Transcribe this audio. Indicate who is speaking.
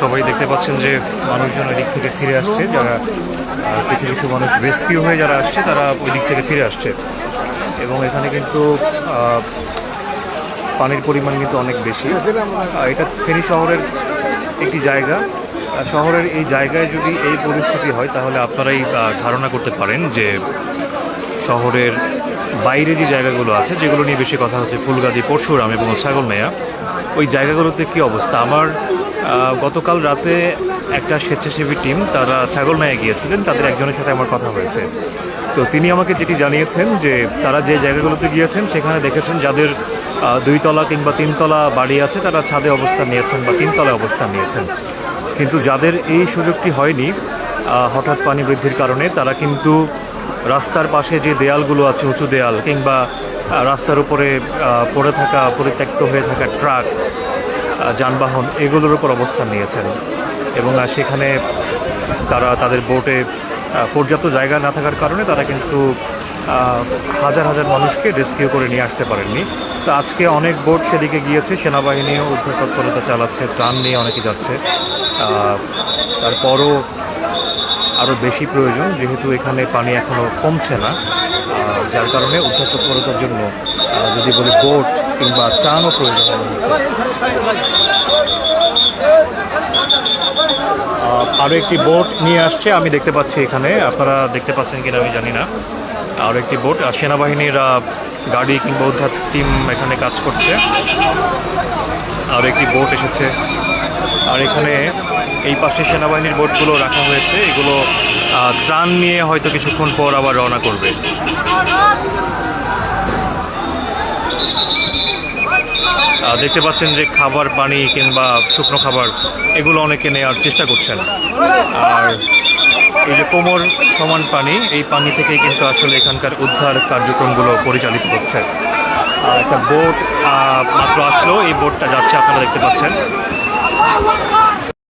Speaker 1: সবাই দেখতে পাচ্ছেন যে মানুষজন ওই দিক থেকে ফিরে আসছে, যারা কিছু কিছু মানুষ রেস্কিউ হয়ে যারা আসছে তারা ওই দিক থেকে ফিরে আসছে। এবং এখানে কিন্তু পানির পরিমাণ কিন্তু অনেক বেশি। এটা ফেনী শহরের একটি জায়গা। শহরের এই জায়গায় যদি এই পরিস্থিতি হয় তাহলে আপনারাই ধারণা করতে পারেন যে শহরের বাইরে যে জায়গাগুলো আছে, যেগুলো নিয়ে বেশি কথা হচ্ছে, ফুলগাজী, পরশুরাম এবং ছাগলনাইয়া, ওই জায়গাগুলোতে কী অবস্থা। আমার গতকাল রাতে একটা স্বেচ্ছাসেবী টিম তারা ছাগলনাইয়া গিয়েছিলেন, তাদের একজনের সাথে আমার কথা হয়েছে। তো তিনি আমাকে যেটি জানিয়েছেন যে তারা যে জায়গাগুলোতে গিয়েছেন সেখানে দেখেছেন যাদের 2 তলা কিংবা 3 তলা বাড়ি আছে তারা ছাদে অবস্থান নিয়েছেন বা 3 তলায় অবস্থান নিয়েছেন। কিন্তু যাদের এই সুযোগটি হয়নি হঠাৎ পানি বৃদ্ধির কারণে, তারা কিন্তু রাস্তার পাশে যে দেয়ালগুলো আছে, উঁচু দেয়াল কিংবা রাস্তার উপরে পড়ে থাকা পরিত্যক্ত হয়ে থাকা ট্রাক, যানবাহন, এগুলোর উপর অবস্থান নিয়েছেন। এবং সেখানে তারা তাদের বোটে পর্যাপ্ত জায়গা না থাকার কারণে তারা কিন্তু হাজার হাজার মানুষকে রেস্কিউ করে নিয়ে আসতে পারেননি। তো আজকে অনেক বোট সেদিকে গিয়েছে, সেনাবাহিনীও উদ্ধার তৎপরতা চালাচ্ছে, ত্রাণ নিয়ে অনেকে যাচ্ছে। তারপরও আরও বেশি প্রয়োজন, যেহেতু এখানে পানি এখনও কমছে না, যার কারণে উদ্ধার তৎপরতার জন্য যদি বলি বোট কিংবা ত্রাণও প্রয়োজন। আরও একটি বোট নিয়ে আসছে, আমি দেখতে পাচ্ছি এখানে, আপনারা দেখতে পাচ্ছেন কিনা আমি জানি না। আরও একটি বোট, সেনাবাহিনীর গাড়ি কিংবা উদ্ধার টিম এখানে কাজ করছে। আর একটি বোট এসেছে। আর এখানে এই পাশে সেনাবাহিনীর বোটগুলো রাখা হয়েছে, এগুলো ত্রাণ নিয়ে হয়তো কিছুক্ষণ পর আবার রওনা করবে। দেখতে পাচ্ছেন যে খাবার, পানি কিংবা শুকনো খাবার এগুলো অনেকে নেওয়ার চেষ্টা করছেন। আর এই যে কোমর সমান পানি, এই পানি থেকেই কিন্তু আসলে এখানকার উদ্ধার কার্যক্রমগুলো পরিচালিত হচ্ছে। একটা বোট মাত্র আসলো, এই বোটটা যাচ্ছে, আপনারা দেখতে পাচ্ছেন।